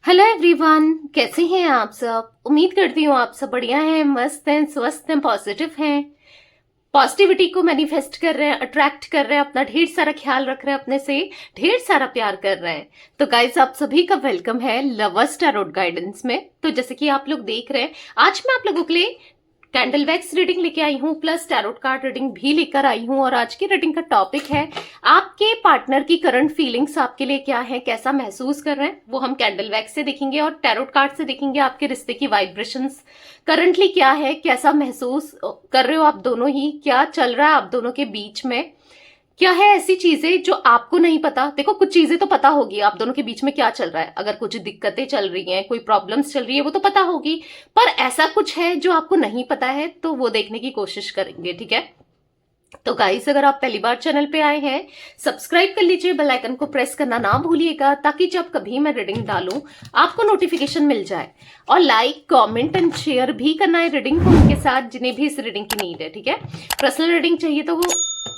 Hello everyone, कैसे हैं आप सब। उम्मीद करती हूँ आप सब बढ़िया हैं, मस्त हैं, स्वस्थ हैं, पॉजिटिव हैं। पॉजिटिविटी को मैनिफेस्ट कर रहे हैं, अट्रैक्ट कर रहे हैं, अपना ढेर सारा ख्याल रख रहे हैं, अपने से ढेर सारा प्यार कर रहे हैं। तो गाइस, आप सभी का वेलकम है लवर्स टैरोट गाइडेंस में। तो जैसे कि आप लोग देख रहे हैं, आज मैं आप लोगों के लिए कैंडल वैक्स रीडिंग लेके आई हूँ, प्लस टैरोट कार्ड रीडिंग भी लेकर आई हूँ। और आज की रीडिंग का टॉपिक है आपके पार्टनर की करंट फीलिंग्स आपके लिए क्या है, कैसा महसूस कर रहे हैं, वो हम कैंडल वैक्स से देखेंगे और टैरोट कार्ड से देखेंगे आपके रिश्ते की वाइब्रेशंस करंटली क्या है, कैसा महसूस कर रहे हो आप दोनों ही, क्या चल रहा है आप दोनों के बीच में, क्या है ऐसी चीजें जो आपको नहीं पता। देखो, कुछ चीजें तो पता होगी आप दोनों के बीच में क्या चल रहा है, अगर कुछ दिक्कतें चल रही हैं, कोई प्रॉब्लम्स चल रही है, वो तो पता होगी। पर ऐसा कुछ है जो आपको नहीं पता है, तो वो देखने की कोशिश करेंगे, ठीक है। तो गाइस, अगर आप पहली बार चैनल पे आए हैं, सब्सक्राइब कर लीजिए, बेल आइकन को प्रेस करना ना भूलिएगा, ताकि जब कभी मैं रीडिंग डालूं आपको नोटिफिकेशन मिल जाए। और लाइक, कमेंट एंड शेयर भी करना है रीडिंग को उनके साथ जिन्हें भी इस रीडिंग की नीड है, ठीक है। पर्सनल रीडिंग चाहिए तो वो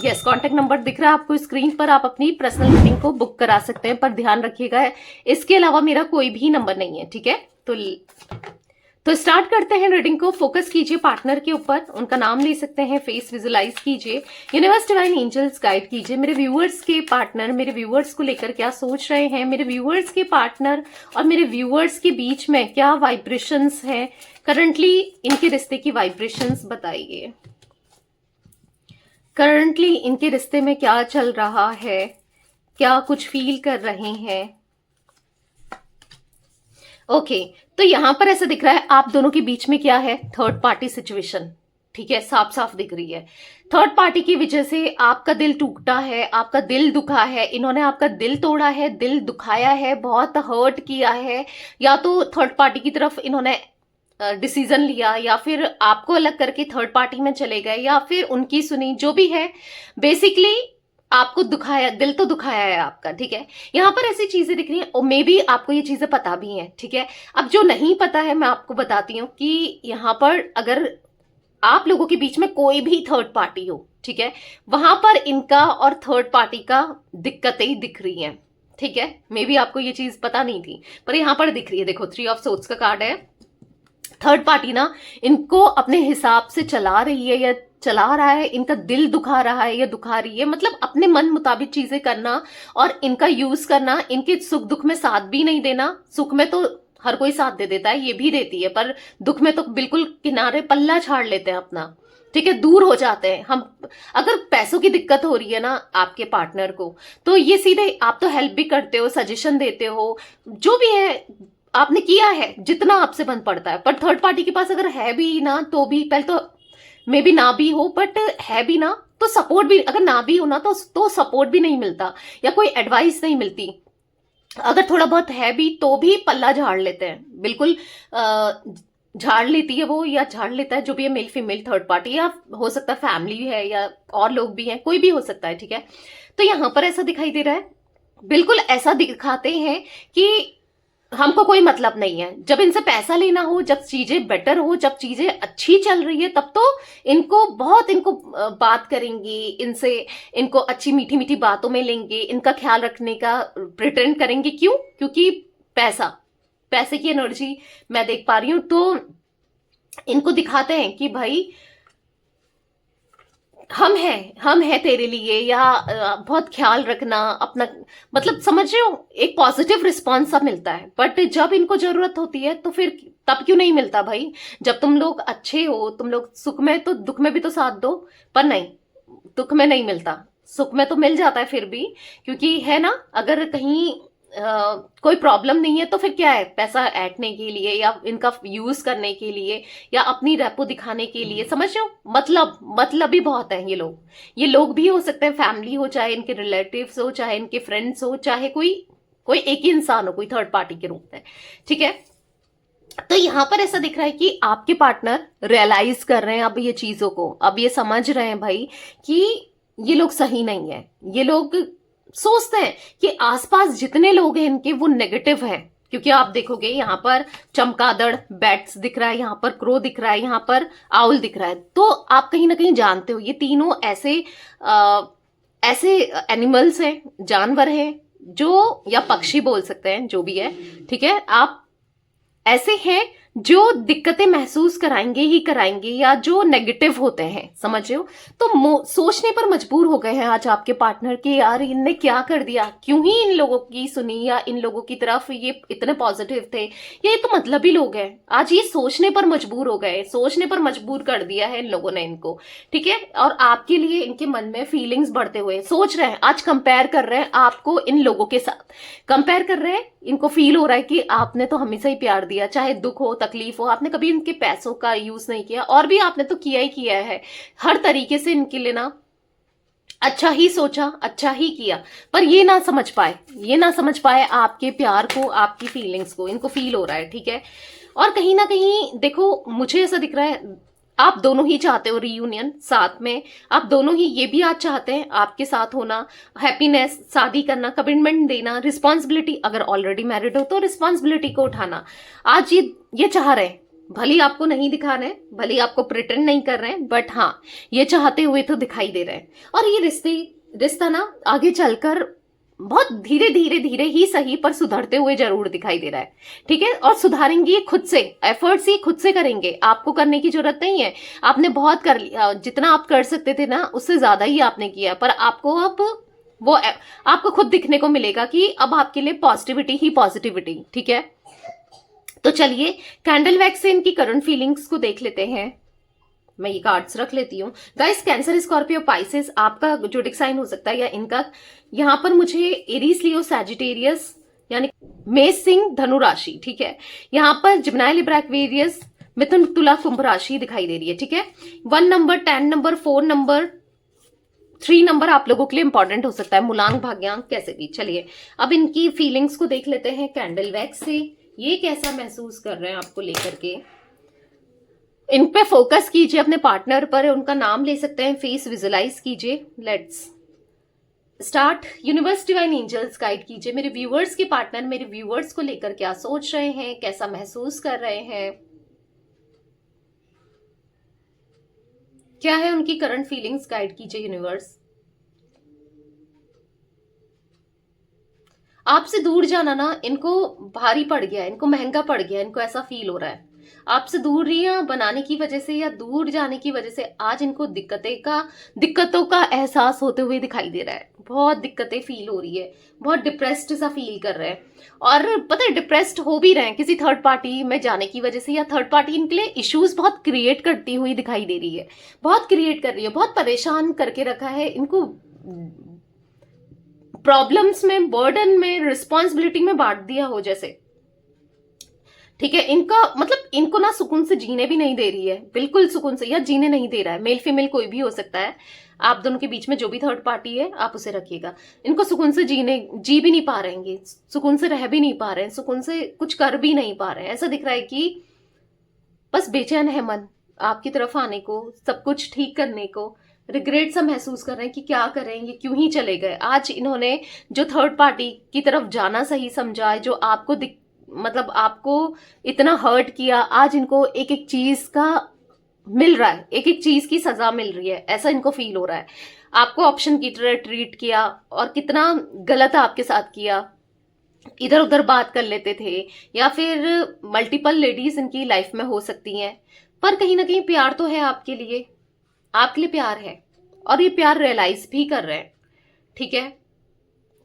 यस, कॉन्टेक्ट नंबर दिख रहा है आपको स्क्रीन पर, आप अपनी पर्सनल रीडिंग को बुक करा सकते हैं, पर ध्यान रखिएगा इसके अलावा मेरा कोई भी नंबर नहीं है, ठीक है। तो स्टार्ट करते हैं रीडिंग को। फोकस कीजिए पार्टनर के ऊपर, उनका नाम ले सकते हैं, फेस विजुलाइज कीजिए, यूनिवर्स डिवाइन एंजल्स गाइड कीजिए। मेरे व्यूअर्स के पार्टनर मेरे व्यूअर्स को लेकर क्या सोच रहे हैं, मेरे व्यूअर्स के पार्टनर और मेरे व्यूअर्स के बीच में क्या वाइब्रेशंस हैं करंटली, इनके रिश्ते की वाइब्रेशंस बताइए। करंटली इनके रिश्ते में क्या चल रहा है, क्या कुछ फील कर रहे हैं। ओके, तो यहां पर ऐसा दिख रहा है आप दोनों के बीच में क्या है, थर्ड पार्टी सिचुएशन, ठीक है, साफ साफ दिख रही है। थर्ड पार्टी की वजह से आपका दिल टूटा है, आपका दिल दुखा है, इन्होंने आपका दिल तोड़ा है, दिल दुखाया है, बहुत हर्ट किया है। या तो थर्ड पार्टी की तरफ इन्होंने डिसीजन लिया, या फिर आपको अलग करके थर्ड पार्टी में चले गए, या फिर उनकी सुनी, जो भी है। बेसिकली आपको दुखाया, दिल तो दुखाया है आपका, ठीक है। यहां पर ऐसी चीजें दिख रही हैं और मे बी आपको ये चीजें पता भी हैं, ठीक है। अब जो नहीं पता है मैं आपको बताती हूँ कि यहां पर अगर आप लोगों के बीच में कोई भी थर्ड पार्टी हो, ठीक है, वहां पर इनका और थर्ड पार्टी का दिक्कतें दिख रही हैं, ठीक है। मे बी आपको ये चीज पता नहीं थी, पर यहां पर दिख रही है। देखो, 3 ऑफ सोर्ड्स का कार्ड है। थर्ड पार्टी ना इनको अपने हिसाब से चला रही है या चला रहा है, इनका दिल दुखा रहा है या दुखा रही है, मतलब अपने मन मुताबिक चीजें करना और इनका यूज करना, इनके सुख दुख में साथ भी नहीं देना। सुख में तो हर कोई साथ दे देता है, ये भी देती है, पर दुख में तो बिल्कुल किनारे पल्ला झाड़ लेते हैं अपना, ठीक है, दूर हो जाते हैं हम। अगर पैसों की दिक्कत हो रही है ना आपके पार्टनर को, तो ये सीधे आप तो हेल्प भी करते हो, सजेशन देते हो, जो भी है आपने किया है जितना आपसे बन पड़ता है। पर थर्ड पार्टी के पास अगर है भी ना, तो भी पहले तो मे बी ना भी हो, बट है भी ना तो सपोर्ट भी, अगर ना भी हो ना तो सपोर्ट भी नहीं मिलता या कोई एडवाइस नहीं मिलती। अगर थोड़ा बहुत है भी तो भी पल्ला झाड़ लेते हैं, बिल्कुल झाड़ लेती है वो, या झाड़ लेता है, जो भी है, मेल फीमेल थर्ड पार्टी, या हो सकता है फैमिली है या और लोग भी हैं, कोई भी हो सकता है, ठीक है। तो यहां पर ऐसा दिखाई दे रहा है, बिल्कुल ऐसा दिखाते हैं कि हमको कोई मतलब नहीं है। जब इनसे पैसा लेना हो, जब चीजें बेटर हो, जब चीजें अच्छी चल रही है, तब तो इनको बहुत, इनको बात करेंगे इनसे, इनको अच्छी मीठी मीठी बातों में लेंगे, इनका ख्याल रखने का प्रिटेंड करेंगे। क्यों? क्योंकि पैसा, पैसे की एनर्जी मैं देख पा रही हूं। तो इनको दिखाते हैं कि भाई हम हैं तेरे लिए, या बहुत ख्याल रखना अपना, मतलब समझ रहे हो, एक पॉजिटिव रिस्पॉन्स सा मिलता है। बट जब इनको जरूरत होती है तो फिर तब क्यों नहीं मिलता भाई? जब तुम लोग अच्छे हो, तुम लोग सुख में, तो दुख में भी तो साथ दो। पर नहीं, दुख में नहीं मिलता, सुख में तो मिल जाता है फिर भी, क्योंकि है ना, अगर कहीं कोई प्रॉब्लम नहीं है तो फिर क्या है, पैसा ऐंठने के लिए या इनका यूज करने के लिए या अपनी रेपो दिखाने के लिए, समझ रहे हो, मतलब भी बहुत है। ये लोग भी हो सकते हैं, फैमिली हो, चाहे इनके रिलेटिव्स हो, चाहे इनके फ्रेंड्स हो, चाहे कोई कोई एक ही इंसान हो, कोई थर्ड पार्टी के रूप में, ठीक है। तो यहां पर ऐसा दिख रहा है कि आपके पार्टनर रियलाइज कर रहे हैं अब ये चीजों को, अब ये समझ रहे हैं भाई कि ये लोग सही नहीं है। ये लोग सोचते हैं कि आसपास जितने लोग हैं इनके, वो नेगेटिव हैं। क्योंकि आप देखोगे यहाँ पर चमगादड़ बैट्स दिख रहा है, यहाँ पर क्रो दिख रहा है, यहाँ पर आउल दिख रहा है। तो आप कहीं ना कहीं जानते हो ये तीनों ऐसे ऐसे एनिमल्स हैं, जानवर हैं, जो, या पक्षी बोल सकते हैं, जो भी है, ठीक है, आप ऐसे हैं जो दिक्कतें महसूस कराएंगे ही कराएंगे, या जो नेगेटिव होते हैं, समझ रहे हो। तो सोचने पर मजबूर हो गए हैं आज आपके पार्टनर कि यार इनने क्या कर दिया, क्यों ही इन लोगों की सुनी, या इन लोगों की तरफ ये इतने पॉजिटिव थे, ये तो मतलबी लोग हैं। आज ये सोचने पर मजबूर हो गए, सोचने पर मजबूर कर दिया है इन लोगों ने इनको, ठीक है। और आपके लिए इनके मन में फीलिंग्स बढ़ते हुए सोच रहे हैं, आज कंपेयर कर रहे हैं आपको इन लोगों के साथ, कंपेयर कर रहे हैं। इनको फील हो रहा है कि आपने तो हमेशा ही प्यार दिया, चाहे दुख हो तकलीफ हो, आपने कभी इनके पैसों का यूज नहीं किया, और भी आपने तो किया ही किया है, हर तरीके से इनके लिए ना अच्छा ही सोचा, अच्छा ही किया, पर ये ना समझ पाए, ये ना समझ पाए आपके प्यार को, आपकी फीलिंग्स को। इनको फील हो रहा है, ठीक है। और कहीं ना कहीं देखो, मुझे ऐसा दिख रहा है आप दोनों ही चाहते हो रियूनियन साथ में, आप दोनों ही ये भी आज चाहते हैं आपके साथ होना, हैप्पीनेस, शादी करना, कमिटमेंट देना, रिस्पॉन्सिबिलिटी, अगर ऑलरेडी मैरिड हो तो रिस्पॉन्सिबिलिटी को उठाना, आज ये चाह रहे हैं। भले ही आपको नहीं दिखा रहे हैं, भले ही आपको प्रिटेंड नहीं कर रहे हैं, बट हाँ, ये चाहते हुए तो दिखाई दे रहे हैं। और ये रिश्ता ना आगे चलकर बहुत धीरे धीरे धीरे ही सही, पर सुधरते हुए जरूर दिखाई दे रहा है, ठीक है। और सुधारेंगे ये खुद से, एफर्ट्स ही खुद से करेंगे, आपको करने की जरूरत नहीं है। आपने बहुत कर लिया, जितना आप कर सकते थे ना उससे ज्यादा ही आपने किया, पर आपको अब वो आपको खुद दिखने को मिलेगा कि अब आपके लिए पॉजिटिविटी ही पॉजिटिविटी, ठीक है। तो चलिए कैंडल वैक्स से इनकी करंट फीलिंग्स को देख लेते हैं। मैं ये कार्ड्स रख लेती हूँ। गाइस, कैंसर, स्कॉर्पियो, पाइसेस आपका जोडिक साइन हो सकता है, या इनका यहाँ पर मुझे एरीज, लियो, सैजिटेरियस, यानी मेष, सिंह, धनु राशि, ठीक है। यहाँ पर जिम्नाई, लिब्रा, एक्वेरियस, मिथुन, तुला, कुंभ राशि दिखाई दे रही है, ठीक है। 1 नंबर, 10 नंबर, 4 नंबर, 3 नंबर आप लोगों के लिए इंपॉर्टेंट हो सकता है, मूलांक, भाग्यांक, कैसे भी। चलिए अब इनकी फीलिंग्स को देख लेते हैं कैंडल वैक्स से, ये कैसा महसूस कर रहे हैं आपको लेकर के। इन पे फोकस कीजिए, अपने पार्टनर पर, उनका नाम ले सकते हैं, फेस विजुलाइज कीजिए। Let's start. Universe, divine angels guide कीजिए मेरे व्यूअर्स के पार्टनर मेरे व्यूअर्स को लेकर क्या सोच रहे हैं, कैसा महसूस कर रहे हैं, क्या है उनकी करंट फीलिंग्स, गाइड कीजिए यूनिवर्स। आपसे दूर जाना ना इनको भारी पड़ गया, इनको महंगा पड़ गया, इनको ऐसा फील हो रहा है। आपसे दूरियां बनाने की वजह से या दूर जाने की वजह से आज इनको दिक्कतों का एहसास होते हुए दिखाई दे रहा है। बहुत दिक्कतें फील हो रही है, बहुत डिप्रेस्ड सा फील कर रहे हैं। और पता है, डिप्रेस्ड हो भी रहे हैं किसी थर्ड पार्टी में जाने की वजह से, या थर्ड पार्टी इनके लिए इश्यूज बहुत क्रिएट करती हुई दिखाई दे रही है, बहुत क्रिएट कर रही है, बहुत परेशान करके रखा है इनको, प्रॉब्लम्स में, बर्डन में, रिस्पॉन्सिबिलिटी में बांट दिया हो जैसे, ठीक है। इनका मतलब इनको ना सुकून से जीने भी नहीं दे रही है, बिल्कुल सुकून से, या जीने नहीं दे रहा है। मेल फीमेल कोई भी हो सकता है, आप दोनों के बीच में जो भी थर्ड पार्टी है आप उसे रखिएगा। इनको सुकून से जी भी नहीं पा रहे हैं, सुकून से रह भी नहीं पा रहे हैं, सुकून से कुछ कर भी नहीं पा रहे हैं। ऐसा दिख रहा है कि बस बेचैन है मन आपकी तरफ आने को, सब कुछ ठीक करने को, रिग्रेट सा महसूस कर रहे हैं कि क्या करेंगे, क्यों ही चले गए। आज इन्होंने जो थर्ड पार्टी की तरफ जाना सही समझा है, जो आपको मतलब आपको इतना हर्ट किया, आज इनको एक एक चीज का मिल रहा है, एक एक चीज की सजा मिल रही है, ऐसा इनको फील हो रहा है। आपको ऑप्शन की तरह ट्रीट किया, और कितना गलत आपके साथ किया, इधर उधर बात कर लेते थे, या फिर मल्टीपल लेडीज इनकी लाइफ में हो सकती हैं। पर कहीं ना कहीं प्यार तो है आपके लिए, आपके लिए प्यार है, और ये प्यार रियलाइज भी कर रहे हैं, ठीक है।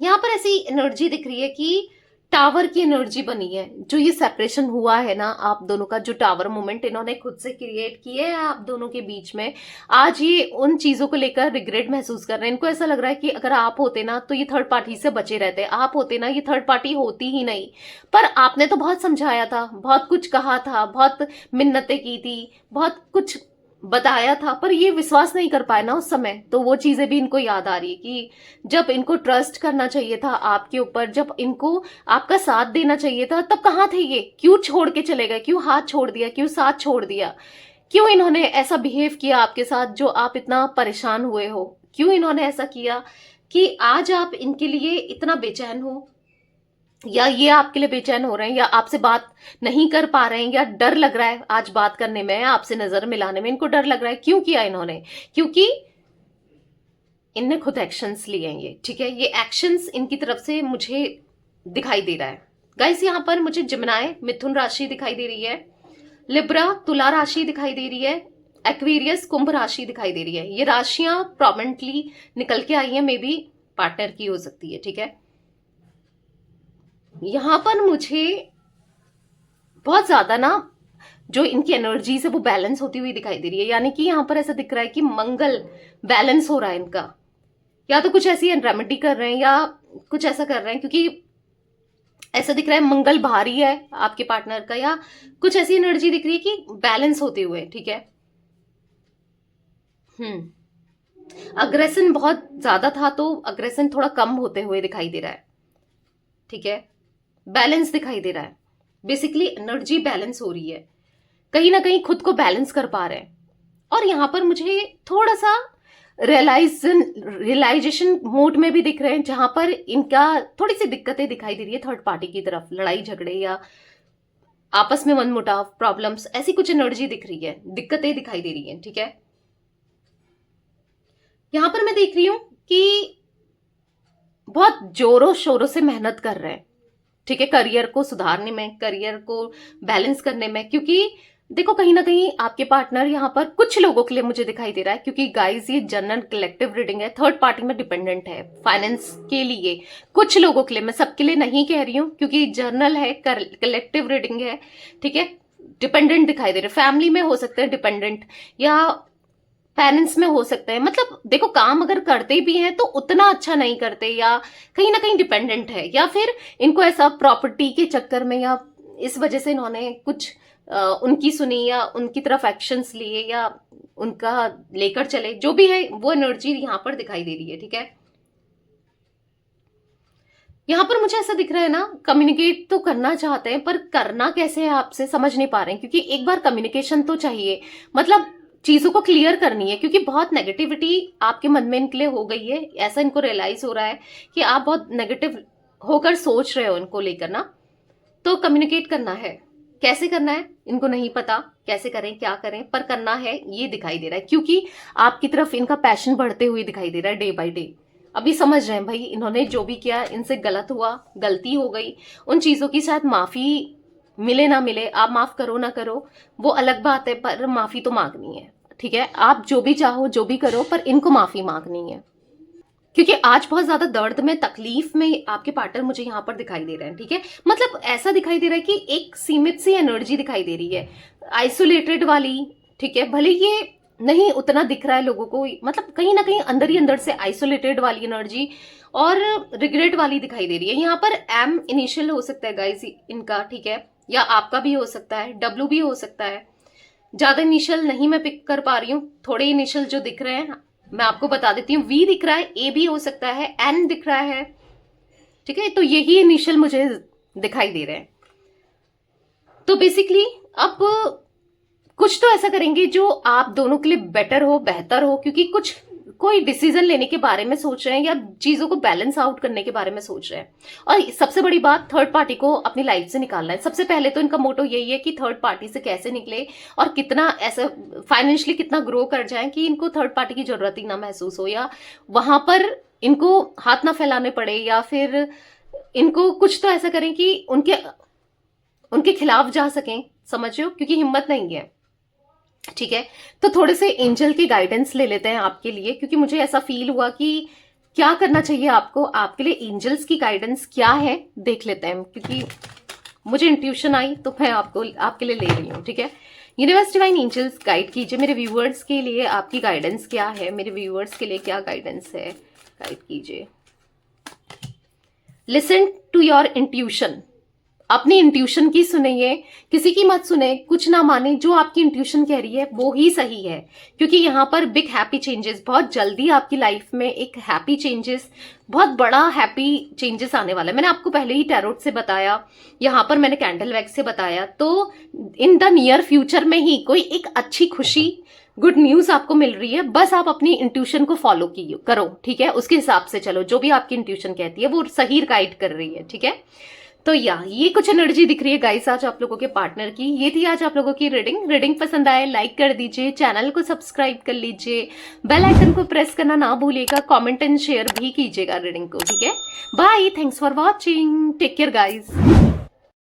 यहाँ पर ऐसी एनर्जी दिख रही है कि टावर की एनर्जी बनी है, जो ये सेपरेशन हुआ है ना आप दोनों का, जो टावर मोमेंट इन्होंने खुद से क्रिएट किया है आप दोनों के बीच में, आज ये उन चीजों को लेकर रिग्रेट महसूस कर रहे हैं। इनको ऐसा लग रहा है कि अगर आप होते ना तो ये थर्ड पार्टी से बचे रहते, आप होते ना ये थर्ड पार्टी होती ही नहीं। पर आपने तो बहुत समझाया था, बहुत कुछ कहा था, बहुत मिन्नतें की थी, बहुत कुछ बताया था, पर ये विश्वास नहीं कर पाए ना उस समय। तो वो चीजें भी इनको याद आ रही है कि जब इनको ट्रस्ट करना चाहिए था आपके ऊपर, जब इनको आपका साथ देना चाहिए था, तब कहाँ थे ये, क्यों छोड़ के चले गए, क्यों हाथ छोड़ दिया, क्यों साथ छोड़ दिया, क्यों इन्होंने ऐसा बिहेव किया आपके साथ जो आप इतना परेशान हुए हो, क्यों इन्होंने ऐसा किया कि आज आप इनके लिए इतना बेचैन हो, या ये आपके लिए बेचैन हो रहे हैं, या आपसे बात नहीं कर पा रहे हैं, या डर लग रहा है आज बात करने में, आपसे नजर मिलाने में इनको डर लग रहा है। क्यों किया इन्होंने? क्योंकि इनने खुद एक्शंस लिए हैं ये, ठीक है। ये एक्शंस इनकी तरफ से मुझे दिखाई दे रहा है गाइस। यहाँ पर मुझे जिमिनाई मिथुन राशि दिखाई दे रही है, लिब्रा तुला राशि दिखाई दे रही है, एक्वेरियस कुंभ राशि दिखाई दे रही है। ये राशियां प्रोमिनेंटली निकल के आई है, मे बी पार्टनर की हो सकती है, ठीक है। यहां पर मुझे बहुत ज्यादा ना जो इनकी एनर्जीज है वो बैलेंस होती हुई दिखाई दे रही है, यानी कि यहां पर ऐसा दिख रहा है कि मंगल बैलेंस हो रहा है इनका, या तो कुछ ऐसी रेमेडी कर रहे हैं या कुछ ऐसा कर रहे हैं, क्योंकि ऐसा दिख रहा है मंगल भारी है आपके पार्टनर का, या कुछ ऐसी एनर्जी दिख रही है कि बैलेंस होते हुए, ठीक है। अग्रेशन बहुत ज्यादा था तो अग्रेशन थोड़ा कम होते हुए दिखाई दे रहा है, ठीक है। बैलेंस दिखाई दे रहा है, बेसिकली एनर्जी बैलेंस हो रही है, कहीं ना कहीं खुद को बैलेंस कर पा रहे हैं। और यहां पर मुझे थोड़ा सा रियलाइजेशन मोड में भी दिख रहे हैं, जहां पर इनका थोड़ी सी दिक्कतें दिखाई दे रही है थर्ड पार्टी की तरफ, लड़ाई झगड़े या आपस में मनमुटाव, प्रॉब्लम्स, ऐसी कुछ एनर्जी दिख रही है, दिक्कतें दिखाई दे रही है, ठीक है। यहां पर मैं देख रही हूं कि बहुत जोरों शोरों से मेहनत कर रहे हैं, ठीक है, करियर को सुधारने में, करियर को बैलेंस करने में। क्योंकि देखो कहीं ना कहीं आपके पार्टनर यहां पर कुछ लोगों के लिए मुझे दिखाई दे रहा है, क्योंकि गाइस ये जनरल कलेक्टिव रीडिंग है, थर्ड पार्टी में डिपेंडेंट है फाइनेंस के लिए, कुछ लोगों के लिए, मैं सबके लिए नहीं कह रही हूं, क्योंकि जर्नल है, कलेक्टिव रीडिंग है, ठीक है। डिपेंडेंट दिखाई दे रहे, फैमिली में हो सकते हैं डिपेंडेंट, या पेरेंट्स में हो सकते हैं। मतलब देखो काम अगर करते भी हैं तो उतना अच्छा नहीं करते, या कहीं ना कहीं डिपेंडेंट है, या फिर इनको ऐसा प्रॉपर्टी के चक्कर में या इस वजह से इन्होंने कुछ उनकी सुनी या उनकी तरफ एक्शंस लिए या उनका लेकर चले, जो भी है वो एनर्जी यहां पर दिखाई दे रही है, ठीक है। यहां पर मुझे ऐसा दिख रहा है ना, कम्युनिकेट तो करना चाहते हैं पर करना कैसे है आपसे समझ नहीं पा रहे हैं, क्योंकि एक बार कम्युनिकेशन तो चाहिए, मतलब चीजों को क्लियर करनी है, क्योंकि बहुत नेगेटिविटी आपके मन में इनके लिए हो गई है, ऐसा इनको रियलाइज हो रहा है कि आप बहुत नेगेटिव होकर सोच रहे हो इनको लेकर ना। तो कम्युनिकेट करना है, कैसे करना है इनको नहीं पता, कैसे करें क्या करें, पर करना है ये दिखाई दे रहा है, क्योंकि आपकी तरफ इनका पैशन बढ़ते हुए दिखाई दे रहा है डे बाय डे। अभी समझ रहे हैं भाई इन्होंने जो भी किया इनसे गलत हुआ, गलती हो गई, उन चीजों की शायद माफी मिले ना मिले, आप माफ करो ना करो वो अलग बात है, पर माफी तो मांगनी है, ठीक है। आप जो भी चाहो जो भी करो, पर इनको माफी मांगनी है, क्योंकि आज बहुत ज्यादा दर्द में, तकलीफ में आपके पार्टनर मुझे यहाँ पर दिखाई दे रहे हैं, ठीक है। मतलब ऐसा दिखाई दे रहा है कि एक सीमित सी एनर्जी दिखाई दे रही है, आइसोलेटेड वाली, ठीक है। भले ये नहीं उतना दिख रहा है लोगों को, मतलब कहीं ना कहीं अंदर ही अंदर से आइसोलेटेड वाली एनर्जी और रिग्रेट वाली दिखाई दे रही है। यहाँ पर एम इनिशियल हो सकता है गाइस इनका, ठीक है, या आपका भी हो सकता है, डब्ल्यू भी हो सकता है। ज्यादा इनिशियल नहीं मैं पिक कर पा रही हूँ, थोड़े इनिशियल जो दिख रहे हैं मैं आपको बता देती हूँ। वी दिख रहा है, ए भी हो सकता है, एन दिख रहा है, ठीक है। तो यही इनिशियल मुझे दिखाई दे रहे हैं। तो बेसिकली अब कुछ तो ऐसा करेंगे जो आप दोनों के लिए बेटर हो, बेहतर हो, क्योंकि कुछ कोई डिसीजन लेने के बारे में सोच रहे हैं या चीजों को बैलेंस आउट करने के बारे में सोच रहे हैं। और सबसे बड़ी बात, थर्ड पार्टी को अपनी लाइफ से निकालना है। सबसे पहले तो इनका मोटो यही है कि थर्ड पार्टी से कैसे निकले और कितना ऐसा फाइनेंशियली कितना ग्रो कर जाए कि इनको थर्ड पार्टी की जरूरत ही ना महसूस हो, या वहां पर इनको हाथ ना फैलाने पड़े, या फिर इनको कुछ तो ऐसा करें कि उनके खिलाफ जा सकें, समझो, क्योंकि हिम्मत नहीं है, ठीक है। तो थोड़े से एंजल की गाइडेंस ले लेते हैं आपके लिए, क्योंकि मुझे ऐसा फील हुआ कि क्या करना चाहिए आपको, आपके लिए एंजल्स की गाइडेंस क्या है देख लेते हैं, क्योंकि मुझे इंट्यूशन आई तो मैं आपके लिए ले रही हूँ, ठीक है। यूनिवर्स डिवाइन एंजल्स गाइड कीजिए मेरे व्यूअर्स के लिए, आपकी गाइडेंस क्या है, मेरे व्यूअर्स के लिए क्या गाइडेंस है, गाइड कीजिए। लिसन टू योर इंट्यूशन, अपनी इंट्यूशन की सुनिए, किसी की मत सुने, कुछ ना माने, जो आपकी इंट्यूशन कह रही है वो ही सही है, क्योंकि यहाँ पर बिग हैप्पी चेंजेस, बहुत जल्दी आपकी लाइफ में एक हैप्पी चेंजेस, बहुत बड़ा हैप्पी चेंजेस आने वाला है। मैंने आपको पहले ही टैरोट से बताया, यहाँ पर मैंने कैंडल वैक्स से बताया, तो इन द नियर फ्यूचर में ही कोई एक अच्छी खुशी, गुड न्यूज आपको मिल रही है। बस आप अपनी इंट्यूशन को फॉलो करो, ठीक है, उसके हिसाब से चलो, जो भी आपकी इंट्यूशन कहती है वो सही गाइड कर रही है, ठीक है। तो ये कुछ एनर्जी दिख रही है गाइस आज आप लोगों के पार्टनर की। ये थी आज आप लोगों की रीडिंग पसंद आए लाइक कर दीजिए, चैनल को सब्सक्राइब कर लीजिए, बेल आइकन को प्रेस करना ना भूलिएगा, कमेंट एंड शेयर भी कीजिएगा रीडिंग को, ठीक है। Bye, thanks for watching, take care guys.